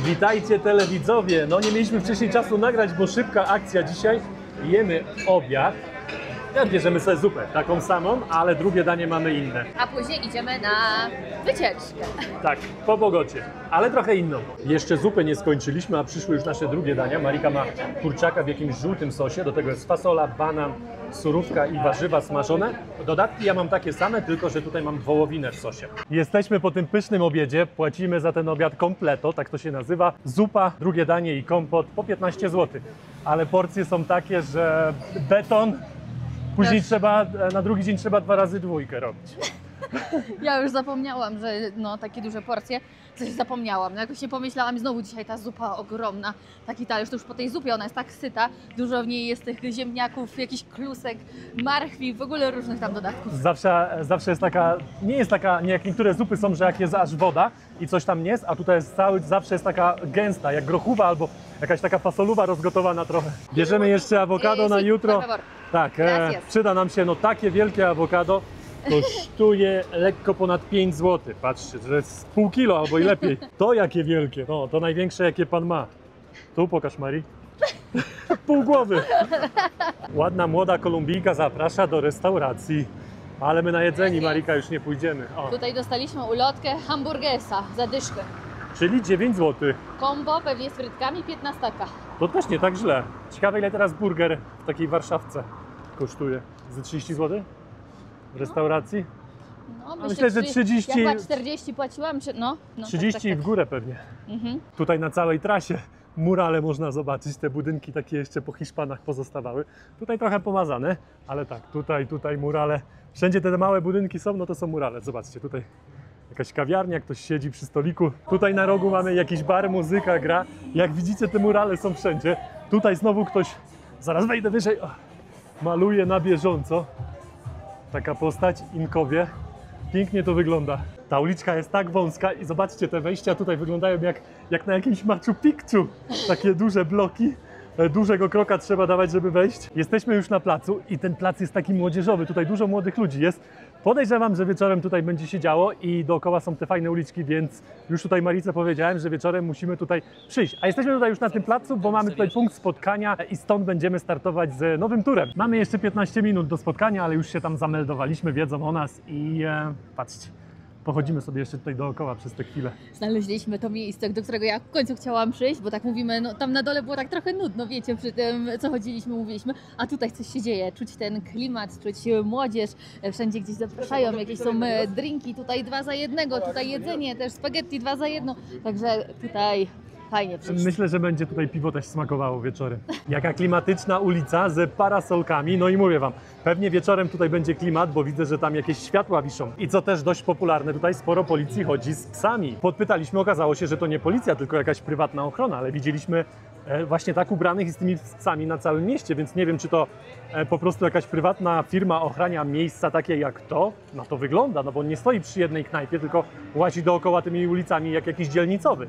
Witajcie telewidzowie! No nie mieliśmy wcześniej czasu nagrać, bo szybka akcja dzisiaj. Jemy obiad. Bierzemy sobie zupę, taką samą, ale drugie danie mamy inne. A później idziemy na wycieczkę. Tak, po Bogocie, ale trochę inną. Jeszcze zupę nie skończyliśmy, a przyszły już nasze drugie dania. Marika ma kurczaka w jakimś żółtym sosie, do tego jest fasola, banan, surówka i warzywa smażone. Dodatki ja mam takie same, tylko że tutaj mam wołowinę w sosie. Jesteśmy po tym pysznym obiedzie, płacimy za ten obiad completo, tak to się nazywa. Zupa, drugie danie i kompot po 15 zł. Ale porcje są takie, że beton. Później na drugi dzień trzeba 2 razy dwójkę robić. Ja już zapomniałam, że no takie duże porcje, coś zapomniałam. No jakoś nie pomyślałam, znowu dzisiaj ta zupa ogromna, taki talerz, to już po tej zupie ona jest tak syta, dużo w niej jest tych ziemniaków, jakiś klusek, marchwi, w ogóle różnych tam dodatków. Zawsze jest taka, nie jest taka, nie jak niektóre zupy są, że jak jest aż woda i coś tam nie jest, a tutaj jest zawsze jest taka gęsta, jak grochówa albo jakaś taka fasoluwa rozgotowana trochę. Bierzemy jeszcze awokado na jutro. Tak, przyda nam się takie wielkie awokado. Kosztuje lekko ponad 5 zł. Patrzcie, to jest pół kilo albo i lepiej. To jakie wielkie, no to największe jakie pan ma. Tu pokaż, Marii. Pół głowy. Ładna młoda Kolumbijka zaprasza do restauracji. Ale my na jedzeni, Marika, już nie pójdziemy. O. Tutaj dostaliśmy ulotkę hamburgesa za dyszkę. Czyli 9 zł. Kombo pewnie z frytkami 15. To też nie tak źle. Ciekawe, ile teraz burger w takiej Warszawce kosztuje. Ze 30 zł? W restauracji? No, myślę, że 30. Ja chyba 40 płaciłam, czy no 30 tak. w górę pewnie. Tutaj na całej trasie murale można zobaczyć, te budynki takie jeszcze po Hiszpanach pozostawały. Tutaj trochę pomazane, ale tak, tutaj murale. Wszędzie te małe budynki są, no to są murale. Zobaczcie, tutaj jakaś kawiarnia, ktoś siedzi przy stoliku. Tutaj na rogu mamy jakiś bar, muzyka gra. Jak widzicie, te murale są wszędzie. Tutaj znowu ktoś, zaraz wejdę wyżej, maluje na bieżąco. Taka postać, Inkowie. Pięknie to wygląda. Ta uliczka jest tak wąska i zobaczcie, te wejścia tutaj wyglądają jak na jakimś Machu Picchu. Takie duże bloki. Dużego kroka trzeba dawać, żeby wejść. Jesteśmy już na placu i ten plac jest taki młodzieżowy. Tutaj dużo młodych ludzi jest. Podejrzewam, że wieczorem tutaj będzie się działo i dookoła są te fajne uliczki, więc już tutaj Marice powiedziałem, że wieczorem musimy tutaj przyjść. A jesteśmy tutaj już na tym placu, bo mamy tutaj punkt spotkania i stąd będziemy startować z nowym turem. Mamy jeszcze 15 minut do spotkania, ale już się tam zameldowaliśmy, wiedzą o nas i patrzcie. Pochodzimy sobie jeszcze tutaj dookoła przez tę chwilę. Znaleźliśmy to miejsce, do którego ja w końcu chciałam przyjść, bo tak mówimy, no tam na dole było tak trochę nudno, wiecie, przy tym co chodziliśmy, mówiliśmy, a tutaj coś się dzieje, czuć ten klimat, czuć młodzież, wszędzie gdzieś zapraszają, jakieś są drinki, tutaj 2 za 1, tutaj jedzenie, też spaghetti 2 za 1, także tutaj fajnie przyjść. Myślę, że będzie tutaj piwo też smakowało wieczorem. Jaka klimatyczna ulica z parasolkami, no i mówię wam, pewnie wieczorem tutaj będzie klimat, bo widzę, że tam jakieś światła wiszą. I co też dość popularne, tutaj sporo policji chodzi z psami. Podpytaliśmy, okazało się, że to nie policja, tylko jakaś prywatna ochrona, ale widzieliśmy właśnie tak ubranych i z tymi psami na całym mieście, więc nie wiem, czy to po prostu jakaś prywatna firma ochrania miejsca takie jak to. No to wygląda, no bo nie stoi przy jednej knajpie, tylko łazi dookoła tymi ulicami jak jakiś dzielnicowy.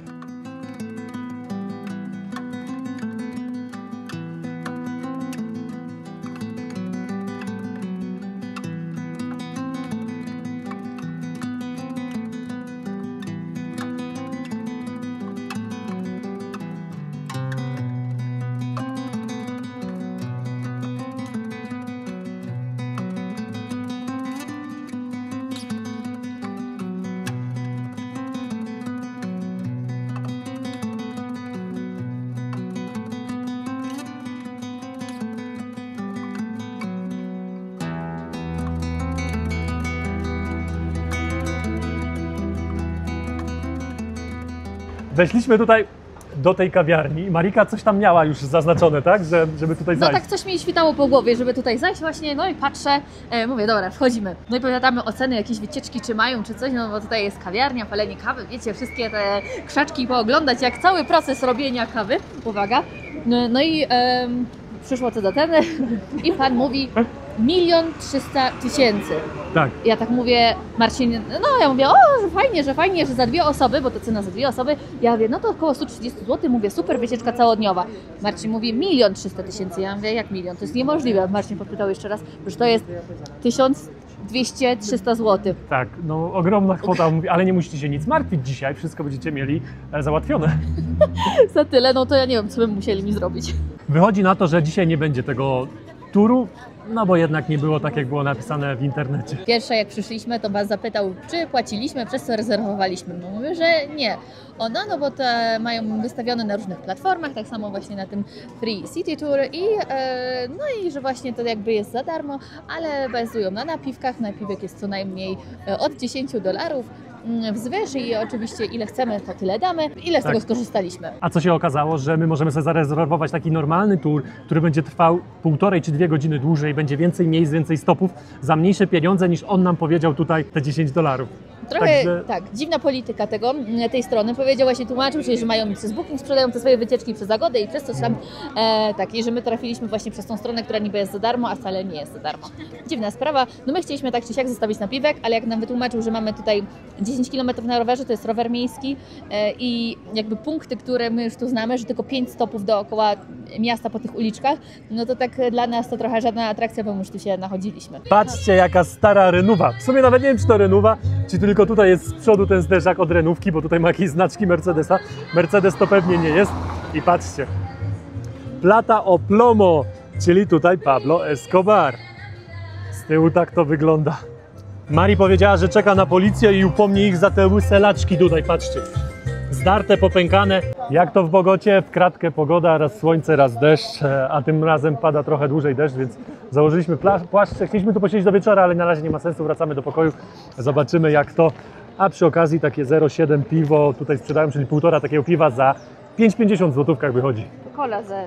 Weszliśmy tutaj do tej kawiarni. Marika coś tam miała już zaznaczone, tak? Żeby tutaj zajść. No tak coś mi świtało po głowie, żeby tutaj zajść właśnie, no i patrzę, mówię, dobra, wchodzimy. No i powiadamy oceny, jakieś wycieczki czy mają, czy coś, no bo tutaj jest kawiarnia, palenie kawy, wiecie, wszystkie te krzaczki pooglądać, jak cały proces robienia kawy, uwaga. No i przyszło co do ceny i pan mówi 1 300 000. Tak. Ja tak mówię, Marcin, no ja mówię, o, że fajnie, że za 2 osoby, bo to cena za 2 osoby. Ja mówię, no to około 130 zł, mówię, super, wycieczka całodniowa. Marcin mówi 1 300 000. Ja mówię, jak 1 000 000? To jest niemożliwe. Marcin popytał jeszcze raz, że to jest 200-300 zł. Tak, no ogromna kwota, mówi, ale nie musicie się nic martwić dzisiaj, wszystko będziecie mieli załatwione. Za tyle, no to ja nie wiem, co by musieli mi zrobić. Wychodzi na to, że dzisiaj nie będzie tego turu, no bo jednak nie było tak, jak było napisane w internecie. Pierwsze jak przyszliśmy, to was zapytał, czy płaciliśmy, przez co rezerwowaliśmy. No mówię, że nie. No bo te mają wystawione na różnych platformach, tak samo właśnie na tym Free City Tour no i że właśnie to jakby jest za darmo, ale bazują na napiwkach. Napiwek jest co najmniej od $10 wzwyż i oczywiście ile chcemy, to tyle damy. Ile z tego skorzystaliśmy. A co się okazało, że my możemy sobie zarezerwować taki normalny tour, który będzie trwał 1,5 czy 2 godziny dłużej, będzie więcej miejsc, więcej stopów za mniejsze pieniądze niż on nam powiedział tutaj te $10. Trochę Także... tak, dziwna polityka tej strony. Powiedział właśnie, tłumaczył się, że mają przez Booking, sprzedają te swoje wycieczki przez Agodę i przez to tam tak, i że my trafiliśmy właśnie przez tą stronę, która niby jest za darmo, a wcale nie jest za darmo. Dziwna sprawa. No my chcieliśmy tak czy siak zostawić napiwek, ale jak nam wytłumaczył, że mamy tutaj 10 km na rowerze, to jest rower miejski i jakby punkty, które my już tu znamy, że tylko 5 stopów dookoła miasta po tych uliczkach, no to tak dla nas to trochę żadna atrakcja, bo my już tu się nachodziliśmy. Patrzcie, jaka stara Renuwa. W sumie nawet nie wiem, czy to Renuwa, czy tylko tutaj jest z przodu ten zderzak od Renówki, bo tutaj ma jakieś znaczki Mercedesa. Mercedes to pewnie nie jest. I patrzcie, Plata o Plomo, czyli tutaj Pablo Escobar. Z tyłu tak to wygląda. Mari powiedziała, że czeka na policję i upomni ich za te łyse laczki tutaj, patrzcie. Zdarte, popękane. Jak to w Bogocie, w kratkę pogoda, raz słońce, raz deszcz, a tym razem pada trochę dłużej deszcz, więc założyliśmy płaszcze. Chcieliśmy tu posiedzieć do wieczora, ale na razie nie ma sensu, wracamy do pokoju, zobaczymy jak to. A przy okazji takie 0,7 piwo tutaj sprzedają, czyli 1,5 takiego piwa za 5,50 w złotówkach wychodzi. Kola za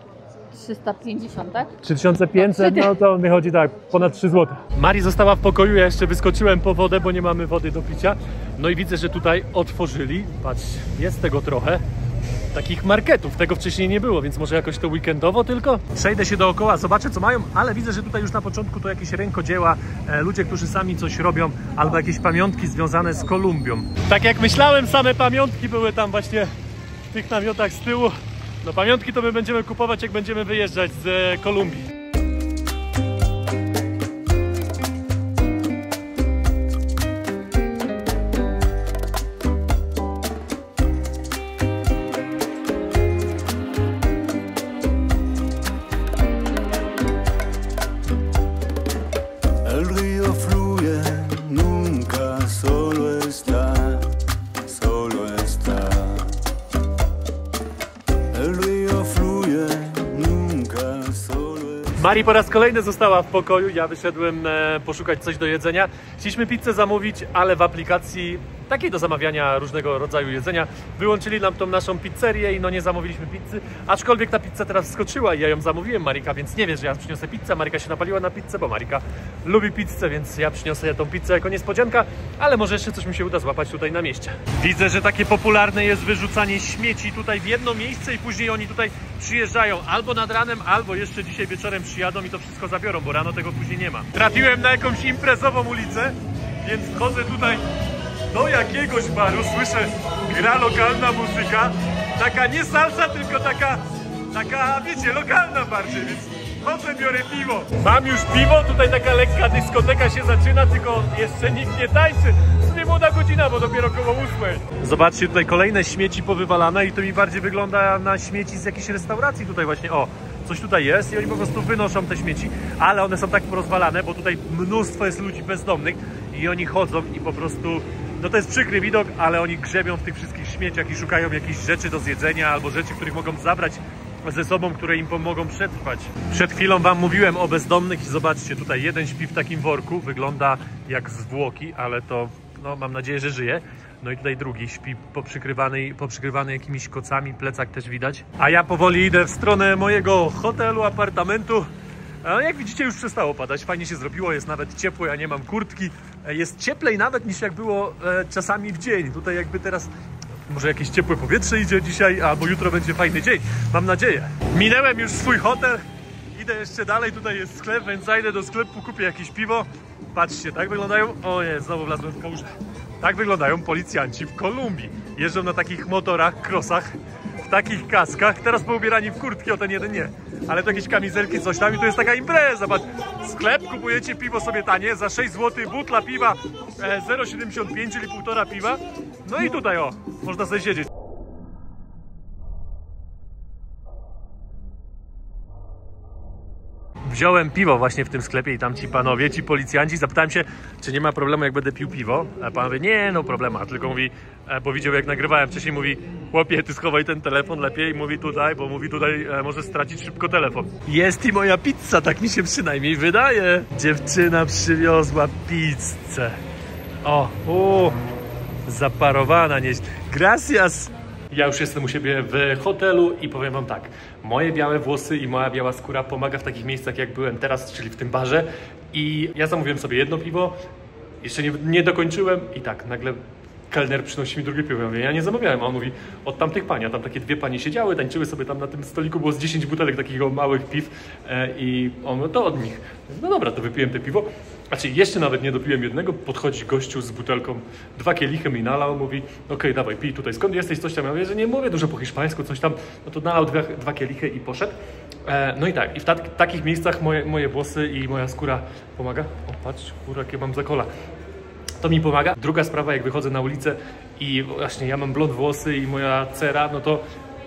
350, tak? 3500, no to wychodzi tak, ponad 3 zł. Mari została w pokoju, ja jeszcze wyskoczyłem po wodę, bo nie mamy wody do picia. No i widzę, że tutaj otworzyli, patrz, jest tego trochę, takich marketów, tego wcześniej nie było, więc może jakoś to weekendowo tylko? Przejdę się dookoła, zobaczę co mają, ale widzę, że tutaj już na początku to jakieś rękodzieła, ludzie, którzy sami coś robią, albo jakieś pamiątki związane z Kolumbią. Tak jak myślałem, same pamiątki były tam właśnie w tych namiotach z tyłu. No pamiątki to my będziemy kupować, jak będziemy wyjeżdżać z Kolumbii. El río fluye, nunca solo está, solo está. El río fluye, nunca solo está. Mari po raz kolejny została w pokoju, ja wyszedłem poszukać coś do jedzenia. Chcieliśmy pizzę zamówić, ale w aplikacji takiej do zamawiania różnego rodzaju jedzenia wyłączyli nam tą naszą pizzerię i no nie zamówiliśmy pizzy, aczkolwiek ta pizza teraz wskoczyła i ja ją zamówiłem, Marika, więc nie wie, że ja przyniosę pizzę. Marika się napaliła na pizzę, bo Marika lubi pizzę, więc ja przyniosę tą pizzę jako niespodzianka, ale może jeszcze coś mi się uda złapać tutaj na mieście. Widzę, że takie popularne jest wyrzucanie śmieci tutaj w jedno miejsce i później oni tutaj przyjeżdżają albo nad ranem, albo jeszcze dzisiaj wieczorem przyjadą i to wszystko zabiorą, bo rano tego później nie ma. Trafiłem na jakąś imprezową ulicę, więc wchodzę tutaj do jakiegoś baru, słyszę, gra lokalna muzyka, taka nie salsa, tylko taka, wiecie, lokalna bardziej, więc chodzę, biorę piwo. Mam już piwo, tutaj taka lekka dyskoteka się zaczyna, tylko jeszcze nikt nie tańczy. Nie młoda godzina, bo dopiero koło 8. Zobaczcie, tutaj kolejne śmieci powywalane i to mi bardziej wygląda na śmieci z jakiejś restauracji tutaj właśnie, o. Coś tutaj jest i oni po prostu wynoszą te śmieci, ale one są tak porozwalane, bo tutaj mnóstwo jest ludzi bezdomnych i oni chodzą i po prostu, no to jest przykry widok, ale oni grzebią w tych wszystkich śmieciach i szukają jakichś rzeczy do zjedzenia albo rzeczy, których mogą zabrać ze sobą, które im pomogą przetrwać. Przed chwilą wam mówiłem o bezdomnych i zobaczcie, tutaj jeden śpi w takim worku, wygląda jak zwłoki, ale to, no mam nadzieję, że żyje. No i tutaj drugi śpi poprzykrywany jakimiś kocami, plecak też widać. A ja powoli idę w stronę mojego hotelu, apartamentu. Jak widzicie, już przestało padać, fajnie się zrobiło, jest nawet ciepło, ja nie mam kurtki. Jest cieplej nawet niż jak było czasami w dzień. Tutaj jakby teraz może jakieś ciepłe powietrze idzie dzisiaj, albo jutro będzie fajny dzień, mam nadzieję. Minęłem już swój hotel, idę jeszcze dalej, tutaj jest sklep, więc zajdę do sklepu, kupię jakieś piwo. Patrzcie, tak wyglądają, o nie, znowu wlazłem w kałużę. Tak wyglądają policjanci w Kolumbii. Jeżdżą na takich motorach, crossach, w takich kaskach, teraz poubierani w kurtki, o ten jeden nie, ale to jakieś kamizelki, coś tam i to jest taka impreza. Patrz, sklep, kupujecie piwo sobie tanie, za 6 zł butla piwa 0,75, czyli półtora piwa. No i tutaj o, można sobie siedzieć. Wziąłem piwo właśnie w tym sklepie i tam ci panowie, ci policjanci, zapytałem się, czy nie ma problemu, jak będę pił piwo. A panowie, nie, no problema, tylko mówi, bo widział, jak nagrywałem wcześniej, mówi, chłopie, ty schowaj ten telefon lepiej, mówi tutaj, bo mówi tutaj, może stracić szybko telefon. Jest i moja pizza, tak mi się przynajmniej wydaje. Dziewczyna przywiozła pizzę. O, zaparowana, nieźle. Gracias! Ja już jestem u siebie w hotelu i powiem wam tak, moje białe włosy i moja biała skóra pomaga w takich miejscach, jak byłem teraz, czyli w tym barze. I ja zamówiłem sobie jedno piwo, jeszcze nie dokończyłem i tak, nagle kelner przynosi mi drugie piwo. Ja mówię, ja nie zamawiałem, a on mówi, od tamtych pani, a tam takie dwie panie siedziały, tańczyły sobie tam na tym stoliku, było z 10 butelek takich małych piw i on mówi, to od nich. No dobra, to wypiłem te piwo. Znaczy, jeszcze nawet nie dopiłem jednego, podchodzi gościu z butelką, 2 kielichy mi nalał, mówi, okej, dawaj, pij tutaj, skąd jesteś, coś tam. Ja mówię, że nie mówię dużo po hiszpańsku, coś tam, no to nalał 2 kielichy i poszedł. No i tak, i w takich miejscach moje włosy i moja skóra pomaga. O, patrz, kurwa, jakie mam zakola. To mi pomaga. Druga sprawa, jak wychodzę na ulicę i właśnie ja mam blond włosy i moja cera, no to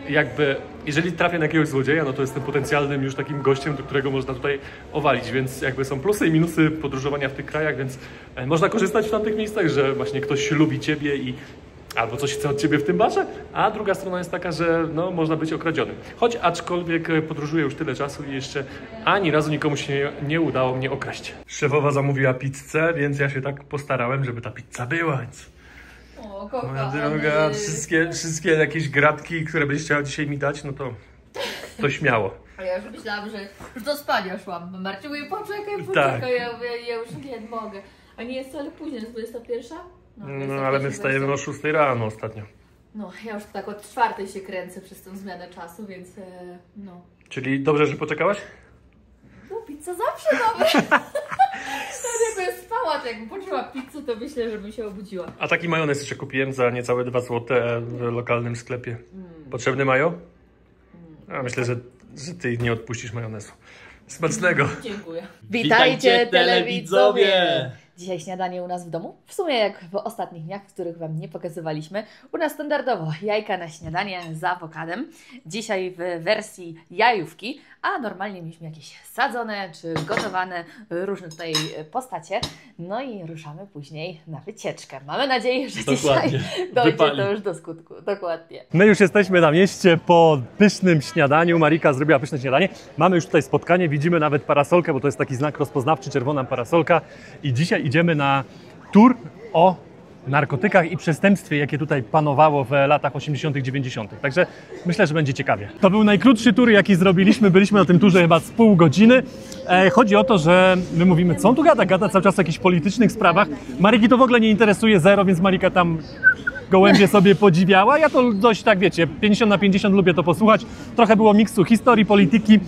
jakby, jeżeli trafię na jakiegoś złodzieja, no to jestem potencjalnym już takim gościem, do którego można tutaj owalić, więc jakby są plusy i minusy podróżowania w tych krajach, więc można korzystać w tamtych miejscach, że właśnie ktoś lubi ciebie i albo coś chce od ciebie w tym barze, a druga strona jest taka, że no, można być okradzionym. Choć aczkolwiek podróżuję już tyle czasu i jeszcze ani razu nikomu się nie udało mnie okraść. Szefowa zamówiła pizzę, więc ja się tak postarałem, żeby ta pizza była, więc... O, kochany. Moja droga, wszystkie jakieś gratki, które byś chciała dzisiaj mi dać, no to śmiało. A ja już myślałam, że już do spania szłam. Marcin mówi, poczekaj, Tak. ja mówię, ja już nie mogę. A nie jest wcale późno, jest 21? No ale my wstajemy o 6 rano ostatnio. No, ja już tak od 4 się kręcę przez tą zmianę czasu, więc no. Czyli dobrze, że poczekałaś? No, pizza zawsze dobre. Nawet jakbym spała, to jakbym poczuła pizzę, to myślę, że bym się obudziła. A taki majonez jeszcze kupiłem za niecałe 2 zł w lokalnym sklepie. Potrzebny majo? A myślę, że ty nie odpuścisz majonezu. Smacznego! Dziękuję. Witajcie, telewidzowie! Dzisiaj śniadanie u nas w domu. W sumie jak w ostatnich dniach, w których Wam nie pokazywaliśmy. U nas standardowo jajka na śniadanie z awokadem. Dzisiaj w wersji jajówki, a normalnie mieliśmy jakieś sadzone czy gotowane, różne tutaj postacie. No i ruszamy później na wycieczkę. Mamy nadzieję, że Dokładnie. dzisiaj dojdzie Wypali. to już do skutku. Dokładnie. My już jesteśmy na mieście po pysznym śniadaniu. Marika zrobiła pyszne śniadanie. Mamy już tutaj spotkanie, widzimy nawet parasolkę, bo to jest taki znak rozpoznawczy, czerwona parasolka. I dzisiaj idziemy na tour o narkotykach i przestępstwie, jakie tutaj panowało w latach 80., 90. Także myślę, że będzie ciekawie. To był najkrótszy tour, jaki zrobiliśmy. Byliśmy na tym turze chyba z pół godziny. Chodzi o to, że my mówimy, co on tu gada cały czas o jakichś politycznych sprawach. Mariki to w ogóle nie interesuje, zero, więc Marika tam gołębie sobie podziwiała. Ja to dość tak, wiecie, 50/50 lubię to posłuchać. Trochę było miksu historii, polityki.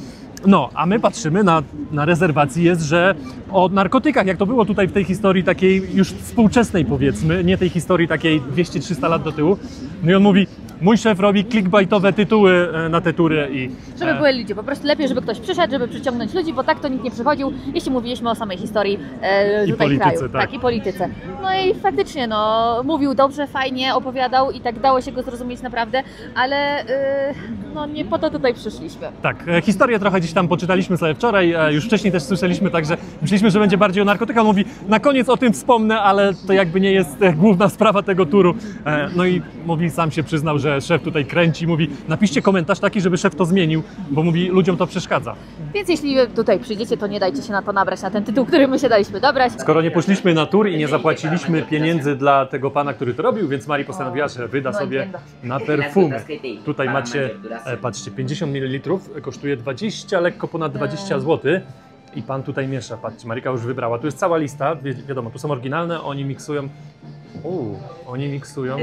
No, a my patrzymy na rezerwacji jest, że o narkotykach, jak to było tutaj w tej historii takiej już współczesnej powiedzmy, nie tej historii takiej 200-300 lat do tyłu. No i on mówi, mój szef robi clickbaitowe tytuły na te tury i... Żeby były ludzie, po prostu lepiej, żeby ktoś przyszedł, żeby przyciągnąć ludzi, bo tak to nikt nie przychodził, jeśli mówiliśmy o samej historii I tutaj polityce, kraju. tak. Tak, i polityce. No i faktycznie, no, mówił dobrze, fajnie, opowiadał i tak dało się go zrozumieć naprawdę, ale no nie po to tutaj przyszliśmy. Tak, historię trochę gdzieś tam poczytaliśmy sobie wczoraj, już wcześniej też słyszeliśmy, także myśleliśmy, że będzie bardziej o narkotykach. On mówi, na koniec o tym wspomnę, ale to jakby nie jest główna sprawa tego turu. No i mówi, sam się przyznał, że szef tutaj kręci, mówi, napiszcie komentarz taki, żeby szef to zmienił, bo mówi, ludziom to przeszkadza. Więc jeśli tutaj przyjdziecie, to nie dajcie się na to nabrać, na ten tytuł, który my się daliśmy dobrać. Skoro nie poszliśmy na tur i nie zapłaciliśmy pieniędzy dla tego pana, który to robił, więc Mari postanowiła, że wyda sobie na perfumy. Tutaj macie, patrzcie, 50 ml, kosztuje 20, lekko ponad 20 zł. I pan tutaj miesza, patrzcie, Marika już wybrała. Tu jest cała lista, wiadomo, tu są oryginalne, oni miksują. Oni miksują.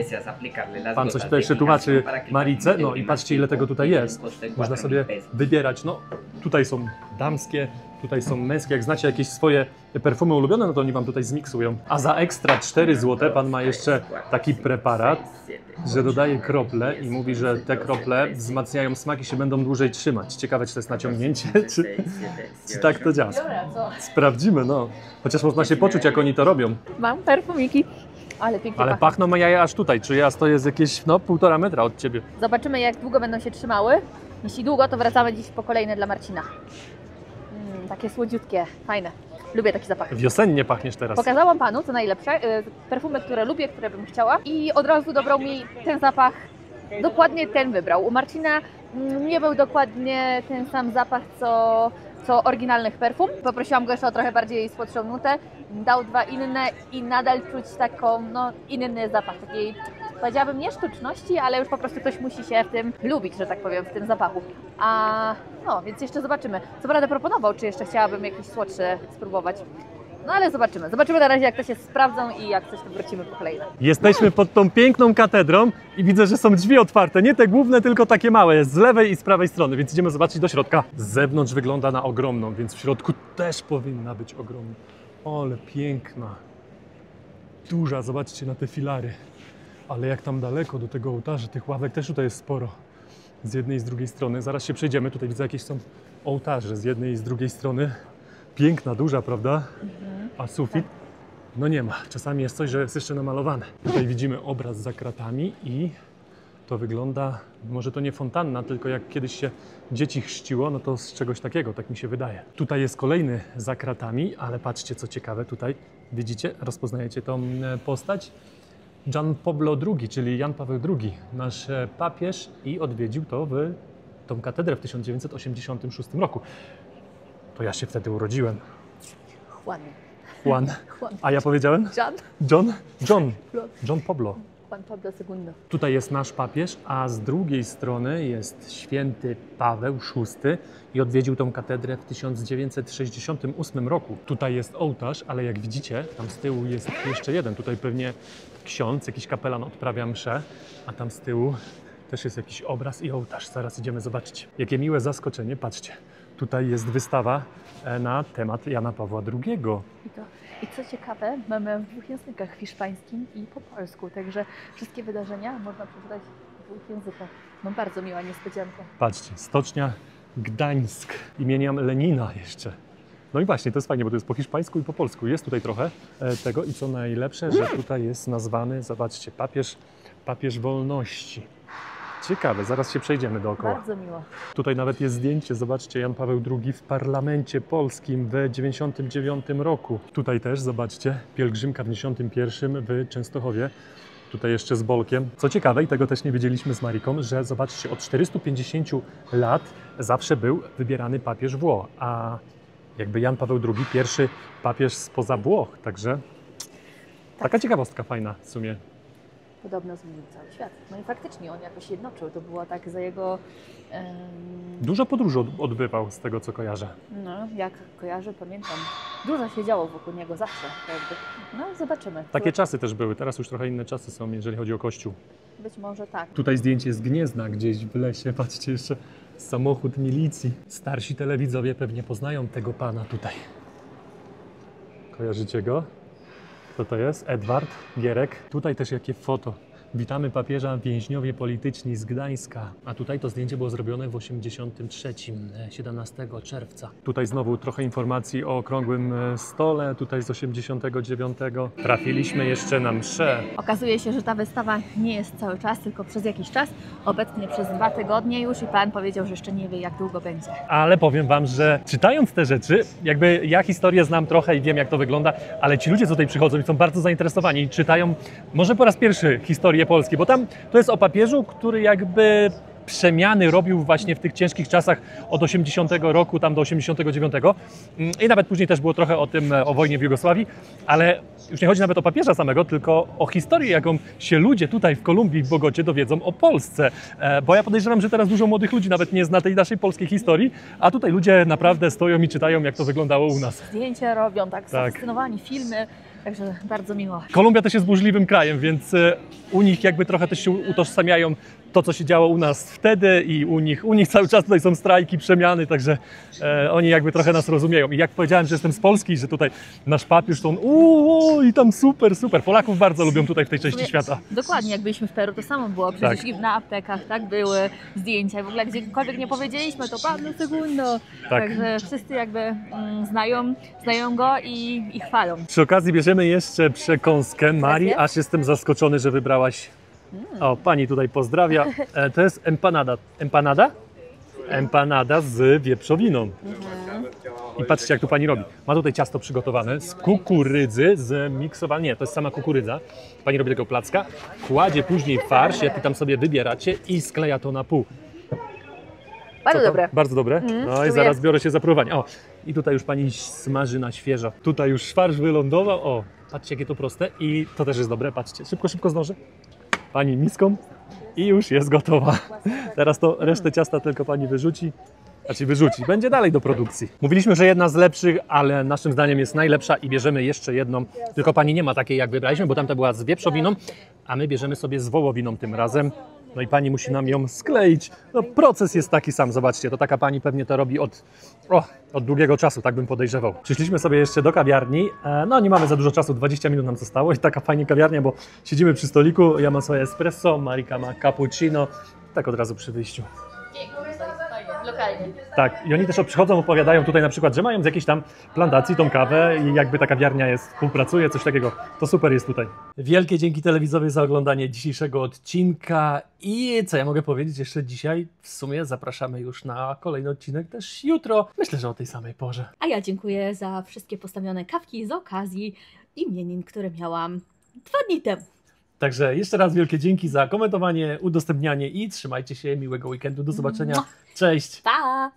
Pan coś tutaj jeszcze tłumaczy Marice. No i patrzcie, ile tego tutaj jest. Można sobie wybierać. No, tutaj są damskie, Tutaj są męskie, jak znacie jakieś swoje perfumy ulubione, no to oni wam tutaj zmiksują. A za ekstra 4 zł pan ma jeszcze taki preparat, że dodaje krople i mówi, że te krople wzmacniają smak i się będą dłużej trzymać. Ciekawe, czy to jest naciągnięcie, czy tak to działa. Dobra, co? Sprawdzimy, no. Chociaż można się poczuć, jak oni to robią. Mam perfumiki, ale pięknie Ale pachną. pachną jaja aż tutaj, czy ja stoję z jakieś, no, 1,5 metra od ciebie. Zobaczymy, jak długo będą się trzymały. Jeśli długo, to wracamy dziś po kolejne dla Marcina. Takie słodziutkie, fajne. Lubię taki zapach. Wiosennie pachniesz teraz. Pokazałam Panu, co najlepsze, perfumy, które lubię, które bym chciała i od razu dobrał mi ten zapach, dokładnie ten wybrał. U Marcina nie był dokładnie ten sam zapach, co oryginalnych perfum. Poprosiłam go jeszcze o trochę bardziej słodszą nutę, dał 2 inne i nadal czuć taką, no, inny zapach, takiej, powiedziałabym, nie sztuczności, ale już po prostu ktoś musi się w tym lubić, że tak powiem, w tym zapachu. No, więc jeszcze zobaczymy. Co prawda proponował, czy jeszcze chciałabym jakieś słodsze spróbować. No ale zobaczymy. Zobaczymy na razie, jak to się sprawdzą i jak coś, to wrócimy po kolejne. Jesteśmy pod tą piękną katedrą i widzę, że są drzwi otwarte. Nie te główne, tylko takie małe, z lewej i z prawej strony, więc idziemy zobaczyć do środka. Z zewnątrz wygląda na ogromną, więc w środku też powinna być ogromna. Ale piękna. Duża, zobaczcie na te filary. Ale jak tam daleko do tego ołtarza, tych ławek też tutaj jest sporo. Z jednej i z drugiej strony. Zaraz się przejdziemy. Tutaj widzę, jakieś są ołtarze z jednej i z drugiej strony. Piękna, duża, prawda? A sufit? No nie ma. Czasami jest coś, że jest jeszcze namalowane. Tutaj widzimy obraz za kratami i to wygląda, może to nie fontanna, tylko jak kiedyś się dzieci chrzciło, no to z czegoś takiego, tak mi się wydaje. Tutaj jest kolejny za kratami, ale patrzcie, co ciekawe, tutaj widzicie, rozpoznajecie tą postać? Jan Pablo II, czyli Jan Paweł II, nasz papież, i odwiedził tą katedrę w 1986 roku. To ja się wtedy urodziłem. Juan. Juan. A ja powiedziałem? John Pablo. Juan Pablo II. Tutaj jest nasz papież, a z drugiej strony jest święty Paweł VI i odwiedził tą katedrę w 1968 roku. Tutaj jest ołtarz, ale jak widzicie, tam z tyłu jest jeszcze jeden. Tutaj pewnie ksiądz, jakiś kapelan odprawia mszę, a tam z tyłu też jest jakiś obraz i ołtarz. Zaraz idziemy zobaczyć. Jakie miłe zaskoczenie, patrzcie. Tutaj jest wystawa na temat Jana Pawła II. I co ciekawe, mamy w 2 językach, hiszpańskim i po polsku, także wszystkie wydarzenia można przeczytać w 2 językach. No bardzo miła niespodzianka. Patrzcie, Stocznia Gdańsk imieniem Lenina jeszcze. No i właśnie, to jest fajnie, bo to jest po hiszpańsku i po polsku. Jest tutaj trochę tego i co najlepsze, że tutaj jest nazwany, zobaczcie, papież wolności. Ciekawe, zaraz się przejdziemy dookoła. Bardzo miło. Tutaj nawet jest zdjęcie, zobaczcie, Jan Paweł II w parlamencie polskim w 1999 roku. Tutaj też, zobaczcie, pielgrzymka w 1991 w Częstochowie. Tutaj jeszcze z Bolkiem. Co ciekawe, i tego też nie wiedzieliśmy z Mariką, że zobaczcie, od 450 lat zawsze był wybierany papież Włoch, a jakby Jan Paweł II, pierwszy papież spoza Włoch, także taka ciekawostka fajna w sumie. Podobno zmienił cały świat. No i faktycznie on jakoś jednoczył. To było tak za jego... Dużo podróży odbywał z tego, co kojarzę. No, jak kojarzę, pamiętam. Dużo się działo wokół niego zawsze. Jakby. No, zobaczymy. Takie czasy też były, teraz już trochę inne czasy są, jeżeli chodzi o Kościół. Być może tak. Tutaj zdjęcie z Gniezna, gdzieś w lesie, patrzcie, jeszcze samochód milicji. Starsi telewidzowie pewnie poznają tego pana tutaj. Kojarzycie go? Co to jest? Edward Gierek. Tutaj też jakie foto. Witamy papieża, więźniowie polityczni z Gdańska. A tutaj to zdjęcie było zrobione w 1983, 17 czerwca. Tutaj znowu trochę informacji o okrągłym stole, tutaj z 89. Trafiliśmy jeszcze na mszę. Okazuje się, że ta wystawa nie jest cały czas, tylko przez jakiś czas. Obecnie przez 2 tygodnie już i pan powiedział, że jeszcze nie wie, jak długo będzie. Ale powiem wam, że czytając te rzeczy, jakby ja historię znam trochę i wiem, jak to wygląda, ale ci ludzie, co tutaj przychodzą i są bardzo zainteresowani i czytają może po raz pierwszy historię Polski, bo tam to jest o papieżu, który jakby przemiany robił właśnie w tych ciężkich czasach od 80 roku tam do 89 i nawet później też było trochę o wojnie w Jugosławii, ale już nie chodzi nawet o papieża samego, tylko o historię, jaką się ludzie tutaj w Kolumbii, w Bogocie dowiedzą o Polsce, bo ja podejrzewam, że teraz dużo młodych ludzi nawet nie zna tej naszej polskiej historii, a tutaj ludzie naprawdę stoją i czytają, jak to wyglądało u nas. Zdjęcia robią, tak, zafascynowani, filmy, także bardzo miło. Kolumbia też jest burzliwym krajem, więc u nich jakby trochę też się utożsamiają to, co się działo u nas wtedy i u nich cały czas tutaj są strajki, przemiany, także oni jakby trochę nas rozumieją. I jak powiedziałem, że jestem z Polski, że tutaj nasz papież to on i tam super. Polaków bardzo lubią tutaj w tej części świata. Dokładnie, jak byliśmy w Peru, to samo było. Przecież i na aptekach były zdjęcia. W ogóle gdziekolwiek nie powiedzieliśmy, to Pablo Segundo. Tak. Także wszyscy jakby znają go i chwalą. Przy okazji bierzemy jeszcze przekąskę. Marii, Gracias. aż jestem zaskoczony, że wybrałaś. O, pani tutaj pozdrawia. To jest empanada. Empanada? Empanada z wieprzowiną. I patrzcie, jak tu pani robi. Ma tutaj ciasto przygotowane z kukurydzy, nie, to jest sama kukurydza. Pani robi tego placka, kładzie później farsz, jaki tam sobie wybieracie i skleja to na pół. Bardzo Co to? dobre. Bardzo dobre. No i zaraz biorę się za próbowanie. O, i tutaj już pani smaży na świeżo. Tutaj już farsz wylądował. O, patrzcie, jakie to proste. I to też jest dobre, patrzcie. Szybko zdążę. Pani miską i już jest gotowa. Teraz to resztę ciasta tylko pani wyrzuci. Będzie dalej do produkcji. Mówiliśmy, że jedna z lepszych, ale naszym zdaniem jest najlepsza i bierzemy jeszcze jedną. Tylko pani nie ma takiej, jak wybraliśmy, bo tamta była z wieprzowiną, a my bierzemy sobie z wołowiną tym razem. No i pani musi nam ją skleić. No proces jest taki sam, zobaczcie, to taka pani pewnie to robi od długiego czasu, tak bym podejrzewał. Przyszliśmy sobie jeszcze do kawiarni, no nie mamy za dużo czasu, 20 minut nam zostało i taka fajnie kawiarnia, bo siedzimy przy stoliku, ja mam swoje espresso, Marika ma cappuccino, tak od razu przy wyjściu. Lokalnie. Tak, i oni też przychodzą, opowiadają tutaj na przykład, że mają z jakiejś tam plantacji tą kawę i jakby ta kawiarnia współpracuje, coś takiego. To super jest tutaj. Wielkie dzięki telewizowi za oglądanie dzisiejszego odcinka i co ja mogę powiedzieć jeszcze dzisiaj? W sumie zapraszamy już na kolejny odcinek też jutro. Myślę, że o tej samej porze. A ja dziękuję za wszystkie postawione kawki z okazji imienin, które miałam 2 dni temu. Także jeszcze raz wielkie dzięki za komentowanie, udostępnianie i trzymajcie się, miłego weekendu. Do zobaczenia. Cześć! Pa!